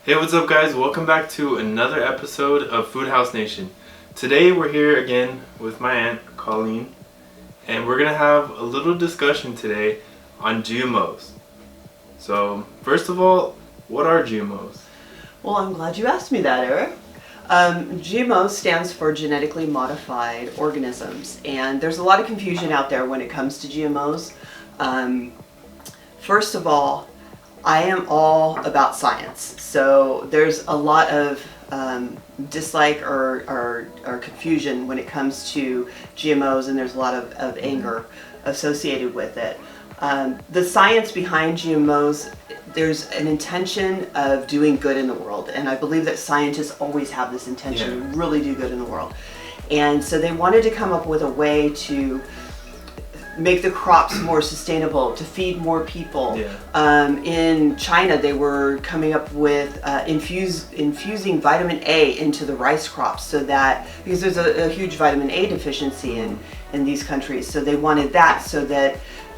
Hey, what's up guys? Welcome back to another episode of Food House Nation. Today we're here again with my aunt, Colleen, and we're going to have a little discussion today on GMOs. So, first of all, what are GMOs? Well, I'm glad you asked me that, Eric. GMOs stands for genetically modified organisms, and there's a lot of confusion out there when it comes to GMOs. First of all, I am all about science, so there's a lot of dislike or confusion when it comes to GMOs, and there's a lot of anger associated with it. The science behind GMOs, there's an intention of doing good in the world, and I believe that scientists always have this intention to really do good in the world. And so they wanted to come up with a way to make the crops more sustainable, to feed more people. In China, they were coming up with infusing vitamin A into the rice crops, so that because there's a huge vitamin A deficiency in these countries, so they wanted that so that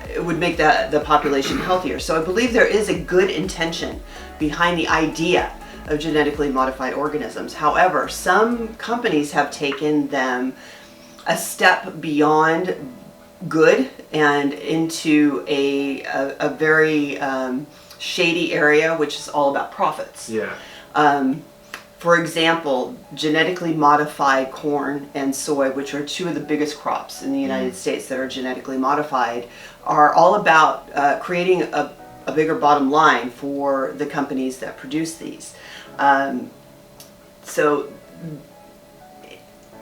it would make the population healthier. So I believe there is a good intention behind the idea of genetically modified organisms. However, some companies have taken them a step beyond good and into a very shady area, which is all about profits. For example, genetically modified corn and soy, which are two of the biggest crops in the United States that are genetically modified, are all about creating a bigger bottom line for the companies that produce these. So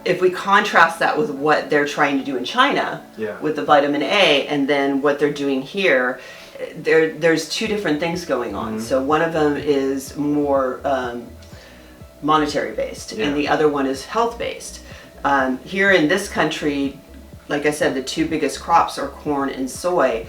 if we contrast that with what they're trying to do in China with the vitamin A, and then what they're doing here, there's two different things going on. So one of them is more monetary based, and the other one is health based. Here in this country, like I said, the two biggest crops are corn and soy.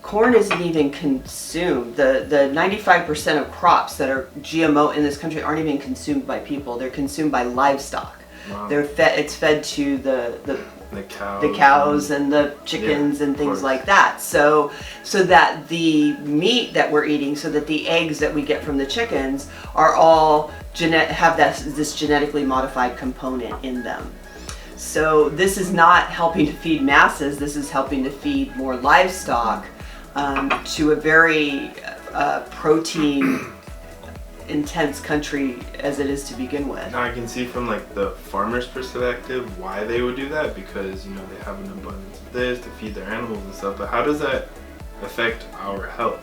Corn isn't even consumed. The 95% of crops that are GMO in this country aren't even consumed by people. They're consumed by livestock. Wow. It's fed to the cows and the chickens and things like that. So that the meat that we're eating, so that the eggs that we get from the chickens are all have this genetically modified component in them. So this is not helping to feed masses. This is helping to feed more livestock to a very protein intense country as it is to begin with. Now I can see from like the farmer's perspective why they would do that, because you know they have an abundance of this to feed their animals and stuff, but how does that affect our health?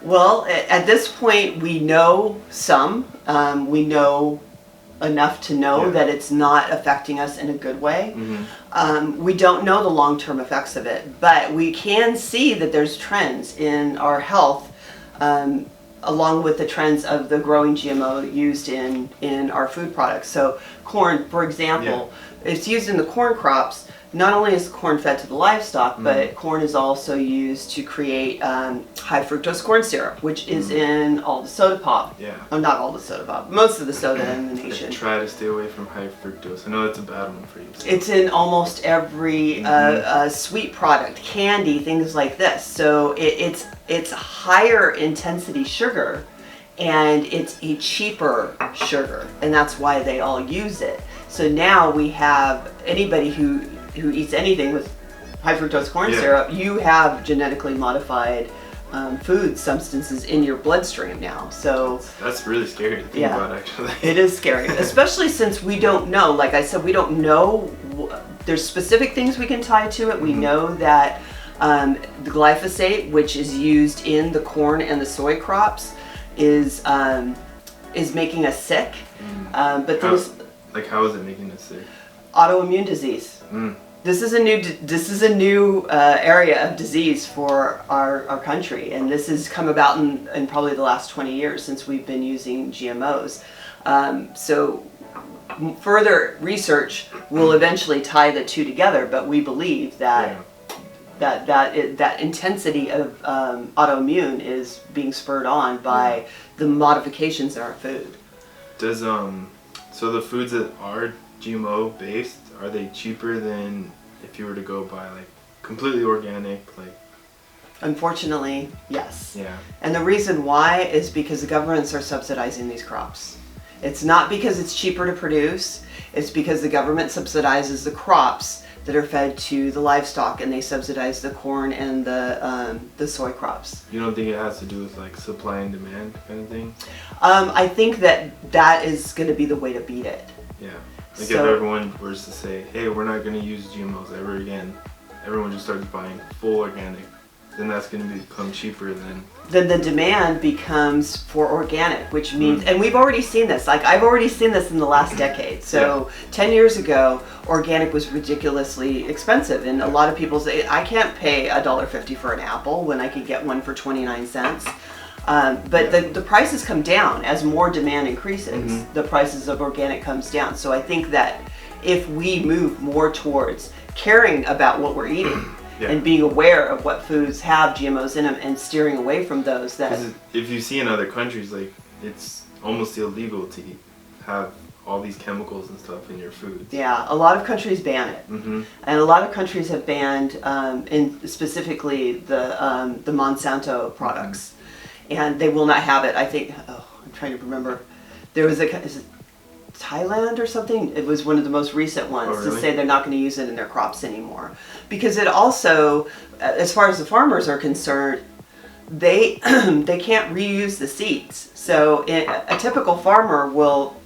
Well, at this point we know some. We know enough to know that it's not affecting us in a good way. We don't know the long-term effects of it, but we can see that there's trends in our health along with the trends of the growing GMO used in our food products. So corn, for example, it's used in the corn crops. Not only is corn fed to the livestock, but corn is also used to create high fructose corn syrup, which is in all the soda pop. Oh, not all the soda pop, most of the soda in the nation. Try to stay away from high fructose. I know that's a bad one for you. So. It's in almost every sweet product, candy, things like this. So it's higher intensity sugar, and it's a cheaper sugar, and that's why they all use it. So now we have anybody who eats anything with high fructose corn syrup, you have genetically modified food substances in your bloodstream now. So that's really scary to think about, actually. It is scary, especially since we don't know. Like I said, we don't know. There's specific things we can tie to it. We know that the glyphosate, which is used in the corn and the soy crops, is making us sick. But how is it making us sick? Autoimmune disease. This is a new area of disease for our country, and this has come about in probably the last 20 years since we've been using GMOs. So further research will eventually tie the two together, but we believe that that intensity of autoimmune is being spurred on by the modifications in our food. Does so the foods that are GMO based, are they cheaper than if you were to go buy like completely organic, like Unfortunately, yes. Yeah. And the reason why is because the governments are subsidizing these crops. It's not because it's cheaper to produce, it's because the government subsidizes the crops that are fed to the livestock, and they subsidize the corn and the soy crops. You don't think it has to do with like supply and demand kind of thing? I think that is going to be the way to beat it. Yeah. Like So- if everyone was to say, hey, we're not going to use GMOs ever again, everyone just starts buying full organic, then that's going to become cheaper than... Then the demand becomes for organic, which means, and we've already seen this, like I've already seen this in the last decade. So 10 years ago, organic was ridiculously expensive, and a lot of people say, I can't pay $1.50 for an apple when I could get one for 29 cents. But the prices come down as more demand increases. The prices of organic comes down. So I think that if we move more towards caring about what we're eating, and being aware of what foods have GMOs in them and steering away from those that... If you see in other countries, like, it's almost illegal to have all these chemicals and stuff in your food. Yeah, a lot of countries ban it. And a lot of countries have banned, specifically the Monsanto products. And they will not have it. I think, I'm trying to remember. There was is it Thailand or something? It was one of the most recent ones to say they're not going to use it in their crops anymore. Because it also, as far as the farmers are concerned, they can't reuse the seeds. So a typical farmer will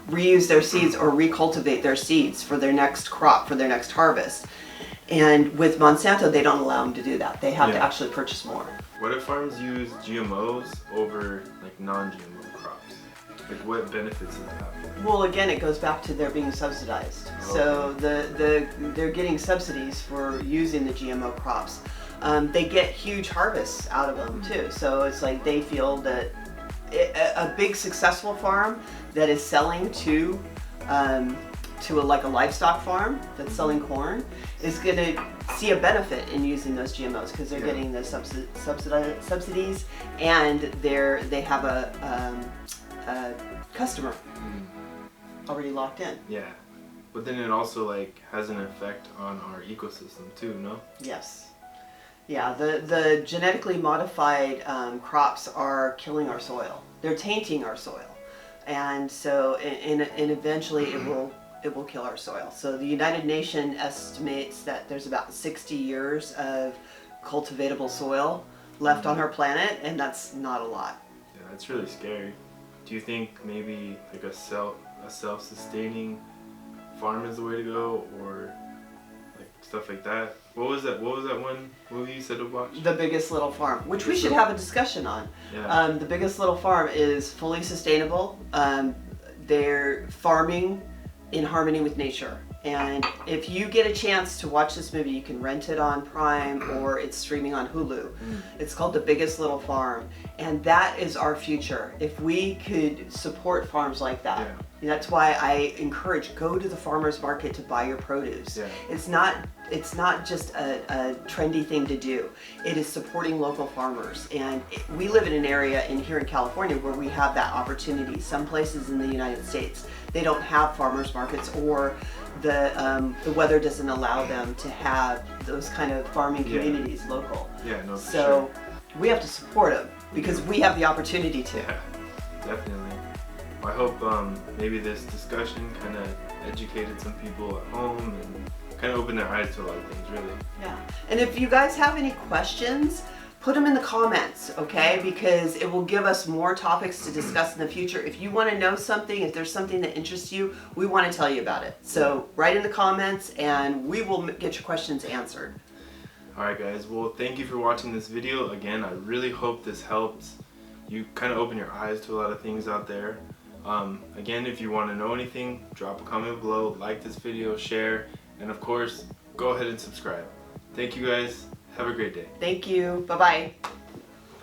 reuse their seeds or recultivate their seeds for their next crop, for their next harvest. And with Monsanto, they don't allow them to do that. They have to actually purchase more. What if farms use GMOs over like non-GMO crops? Like what benefits does it have? Well, again, it goes back to they're being subsidized. So they're getting subsidies for using the GMO crops. They get huge harvests out of them too. So it's like they feel that a big successful farm that is selling to like a livestock farm that's selling corn is going to see a benefit in using those GMOs because they're getting the subsidies, and they have a customer already locked in. Yeah, but then it also like has an effect on our ecosystem too, no? Yes. Yeah, the genetically modified crops are killing our soil. They're tainting our soil, and so and eventually it will kill our soil. So the United Nations estimates that there's about 60 years of cultivatable soil left on our planet, and that's not a lot. Yeah, that's really scary. Do you think maybe like a self-sustaining farm is the way to go, or like stuff like that? What was that one movie you said to watch? The Biggest Little Farm, which we should have a discussion on. Yeah. The Biggest Little Farm is fully sustainable. They're farming in harmony with nature. And if you get a chance to watch this movie, you can rent it on Prime or it's streaming on Hulu. It's called The Biggest Little Farm. And that is our future. If we could support farms like that. And that's why I encourage, go to the farmer's market to buy your produce. It's not just a trendy thing to do. It is supporting local farmers. And we live in an area here in California where we have that opportunity. Some places in the United States, they don't have farmers markets, or the weather doesn't allow them to have those kind of farming communities local. Yeah, no, for so sure. We have to support them because we have the opportunity to. Yeah, definitely. I hope maybe this discussion kind of educated some people at home and kind of opened their eyes to a lot of things, really. Yeah. And if you guys have any questions, put them in the comments, okay? Because it will give us more topics to discuss in the future. If you want to know something, if there's something that interests you, we want to tell you about it. So write in the comments and we will get your questions answered. Alright guys, well thank you for watching this video. Again, I really hope this helped you kind of open your eyes to a lot of things out there. Again, if you want to know anything, drop a comment below, like this video, share, and of course, go ahead and subscribe. Thank you guys. Have a great day. Thank you. Bye-bye.